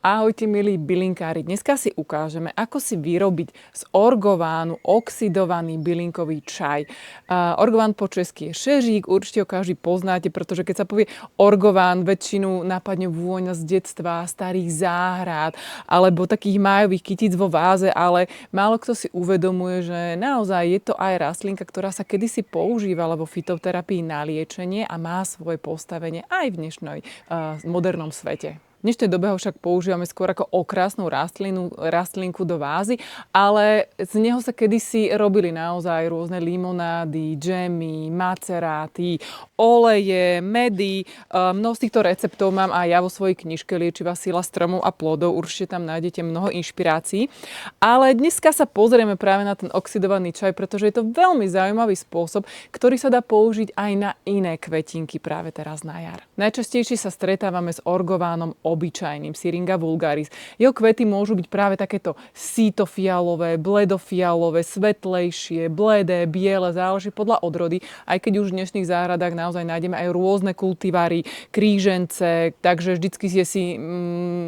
Ahojte milí bylinkári, dneska si ukážeme, ako si vyrobiť z orgovánu oxidovaný bylinkový čaj. Orgován po česky je šežík, určite ho každý poznáte, pretože keď sa povie orgován, väčšinu napadne vôňa z detstva, starých záhrad alebo takých májových kytíc vo váze, ale málo kto si uvedomuje, že naozaj je to aj rastlinka, ktorá sa kedysi používala vo fytoterapii na liečenie a má svoje postavenie aj v dnešnej modernom svete. V dnešnej dobe ho však používame skôr ako okrasnú rastlinku do vázy, ale z neho sa kedysi robili naozaj rôzne limonády, džemy, maceráty, oleje, medy. Mnoho z týchto receptov mám aj ja vo svojej knižke Liečivá sila stromov a plodov. Určite tam nájdete mnoho inšpirácií. Ale dneska sa pozrieme práve na ten oxidovaný čaj, pretože je to veľmi zaujímavý spôsob, ktorý sa dá použiť aj na iné kvetinky práve teraz na jar. Najčastejšie sa stretávame s orgovánom obyčajným, Syringa vulgaris. Jeho kvety môžu byť práve takéto sítofialové, bledofialové, svetlejšie, bledé, biele, záleží podľa odrody, aj keď už v dnešných záhradách naozaj nájdeme aj rôzne kultivary, krížence, takže vždycky je si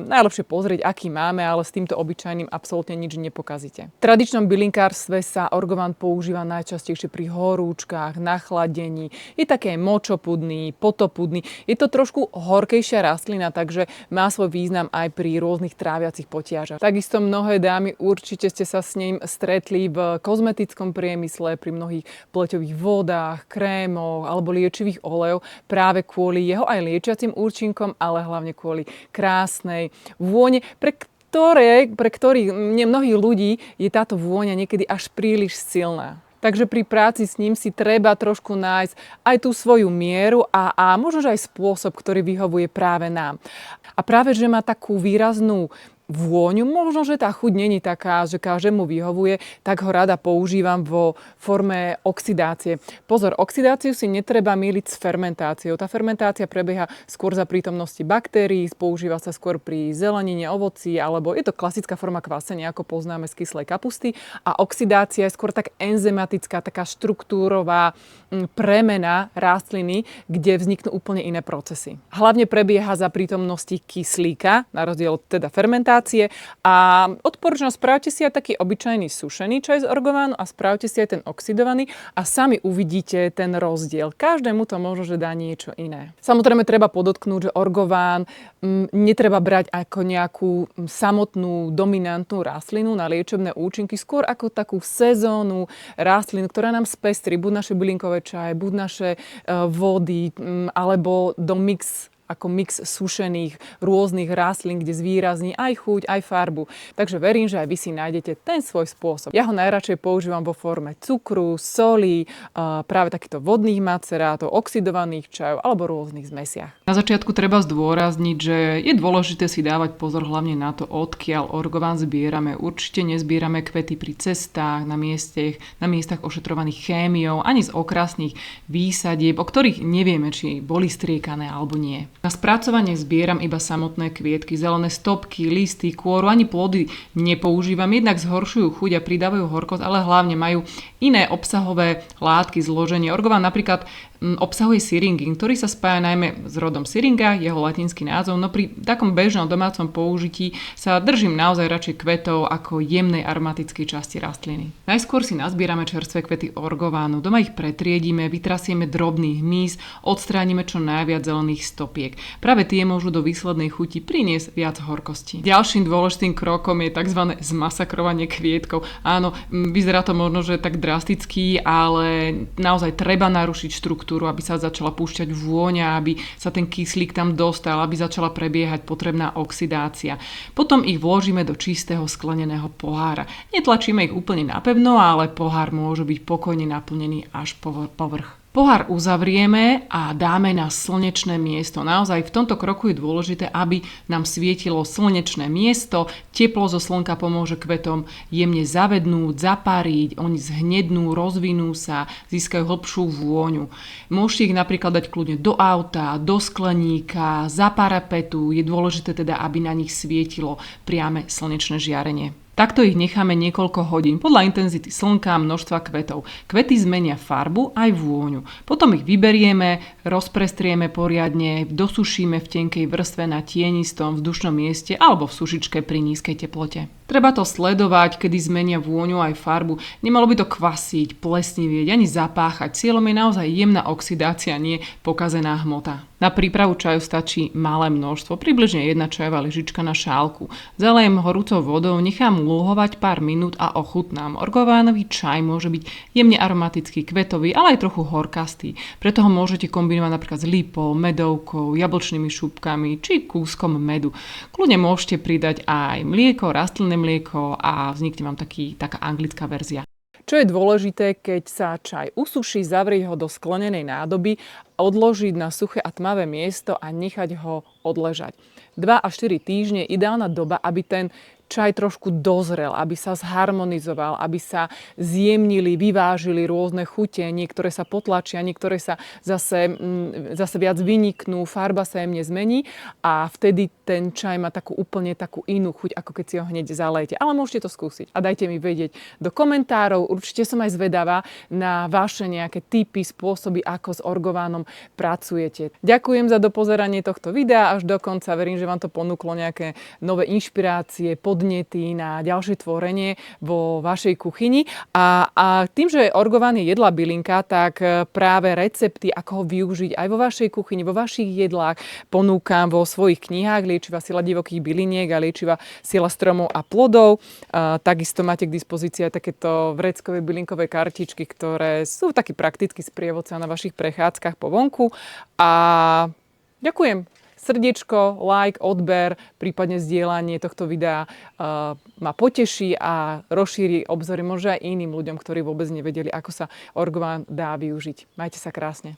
najlepšie pozrieť, aký máme, ale s týmto obyčajným absolútne nič nepokazíte. V tradičnom bylinkárstve sa orgován používa najčastejšie pri horúčkach, nachladení, je také močopudný, potopudný, je to trošku horkejšia rastlina, takže má svoj význam aj pri rôznych tráviacich potiažach. Takisto mnohé dámy určite ste sa s ním stretli v kozmetickom priemysle, pri mnohých pleťových vodách, krémoch alebo liečivých olejov práve kvôli jeho aj liečiacim účinkom, ale hlavne kvôli krásnej vône, pre ktorých mnohých ľudí je táto vôňa niekedy až príliš silná. Takže pri práci s ním si treba trošku nájsť aj tú svoju mieru a možno aj spôsob, ktorý vyhovuje práve nám. A práve, že má takú výraznú vôňu, možno, že tá chuť není taká, že každému vyhovuje, tak ho rada používam vo forme oxidácie. Pozor, oxidáciu si netreba myliť s fermentáciou. Tá fermentácia prebieha skôr za prítomnosti baktérií, používa sa skôr pri zelenine, ovoci, alebo je to klasická forma kvasenia, ako poznáme z kyslej kapusty. A oxidácia je skôr tak enzymatická, taká štruktúrová premena rastliny, kde vzniknú úplne iné procesy. Hlavne prebieha za prítomnosti kyslíka, na rozdiel od teda fermentácie. A odporúčam, spravte si aj taký obyčajný sušený čaj z orgovánu a spravte si aj ten oxidovaný a sami uvidíte ten rozdiel. Každému to možno, že dá niečo iné. Samozrejme treba podotknúť, že orgován netreba brať ako nejakú samotnú dominantnú rastlinu na liečebné účinky, skôr ako takú sezónnu rastlinu, ktorá nám spestrí buď naše bylinkové čaje, buď naše vody, alebo ako mix sušených rôznych rastlín, kde zvýrazní aj chuť, aj farbu. Takže verím, že aj vy si nájdete ten svoj spôsob. Ja ho najradšej používam vo forme cukru, soli, práve takýchto vodných macerátov, oxidovaných čajov alebo rôznych zmesiach. Na začiatku treba zdôrazniť, že je dôležité si dávať pozor hlavne na to, odkiaľ orgován zbierame. Určite nezbierame kvety pri cestách, na miestach ošetrovaných chémiou, ani z okrasných výsadieb, o ktorých nevieme, či boli striekané alebo nie. Na spracovanie zbieram iba samotné kvietky, zelené stopky, listy, kôru, ani plody nepoužívam. Jednak zhoršujú chuť a pridávajú horkosť, ale hlavne majú iné obsahové látky, zloženie. Orgován napríklad obsahuje syringín, ktorý sa spája najmä s rodom syringa, jeho latinský názov, no pri takom bežnom domácom použití sa držím naozaj radšej kvetov ako jemnej aromatickej časti rastliny. Najskôr si nazbierame čerstvé kvety orgovánu, doma ich pretriedíme, vytrasieme drobný hmyz, odstránime čo najviac zelených stopiek. Práve tie môžu do výslednej chuti priniesť viac horkosti. Ďalším dôležitým krokom je tzv. Zmasakrovanie kvietkov. Áno, vyzerá to možno, že tak drasticky, ale naozaj treba narušiť štruktúru, aby sa začala púšťať vôňa, aby sa ten kyslík tam dostal, aby začala prebiehať potrebná oxidácia. Potom ich vložíme do čistého skleneného pohára. Netlačíme ich úplne napevno, ale pohár môže byť pokojne naplnený až po vrch. Pohár uzavrieme a dáme na slnečné miesto. Naozaj v tomto kroku je dôležité, aby nám svietilo slnečné miesto. Teplo zo slnka pomôže kvetom jemne zavednúť, zapáriť, oni zhnednú, rozvinú sa, získajú hlbšiu vôňu. Môžete ich napríklad dať kľudne do auta, do skleníka, za parapetu. Je dôležité teda, aby na nich svietilo priame slnečné žiarenie. Takto ich necháme niekoľko hodín podľa intenzity slnka a množstva kvetov. Kvety zmenia farbu aj vôňu. Potom ich vyberieme, rozprestrieme poriadne, dosušíme v tenkej vrstve na tienistom vzdušnom mieste alebo v sušičke pri nízkej teplote. Treba to sledovať, kedy zmenia vôňu aj farbu. Nemalo by to kvasiť, plesnivieť ani zapáchať. Cieľom je naozaj jemná oxidácia, nie pokazená hmota. Na prípravu čaju stačí malé množstvo, približne 1 čajová lyžička na šálku. Zalejem horúcou vodou, nechám lúhovať pár minút a ochutnám. Orgovánový čaj môže byť jemne aromatický, kvetový, ale aj trochu horkastý. Preto ho môžete kombinovať napríklad s lipou, medovkou, jablčnými šupkami či kúskom medu. Kľudne môžete pridať aj mlieko, rastlinné mlieko a vznikne vám taká anglická verzia. Čo je dôležité, keď sa čaj usuší, zavrieť ho do sklenenej nádoby, odložiť na suché a tmavé miesto a nechať ho odležať. 2 až 4 týždne je ideálna doba, aby ten čaj trošku dozrel, aby sa zharmonizoval, aby sa zjemnili, vyvážili rôzne chute, niektoré sa potlačia, niektoré sa zase viac vyniknú, farba sa jemne zmení a vtedy ten čaj má úplne takú inú chuť, ako keď si ho hneď zalejete. Ale môžete to skúsiť a dajte mi vedieť do komentárov. Určite som aj zvedavá na vaše nejaké tipy, spôsoby, ako s orgovánom pracujete. Ďakujem za dopozeranie tohto videa až do konca. Verím, že vám to ponúklo nejaké nové inšpirácie, podnety na ďalšie tvorenie vo vašej kuchyni. A tým, že orgován je jedlá bylinka, tak práve recepty, ako ho využiť aj vo vašej kuchyni, vo vašich jedlách ponúkam vo svojich knihách Liečivá sila divokých byliniek a Liečivá sila stromov a plodov. Takisto máte k dispozícii aj takéto vreckové bylinkové kartičky, ktoré sú taký praktický sprievodca na vašich prechádzkach po vonku. A ďakujem. Srdiečko, like, odber, prípadne zdieľanie tohto videa ma poteší a rozšíri obzory možno aj iným ľuďom, ktorí vôbec nevedeli, ako sa orgován dá využiť. Majte sa krásne.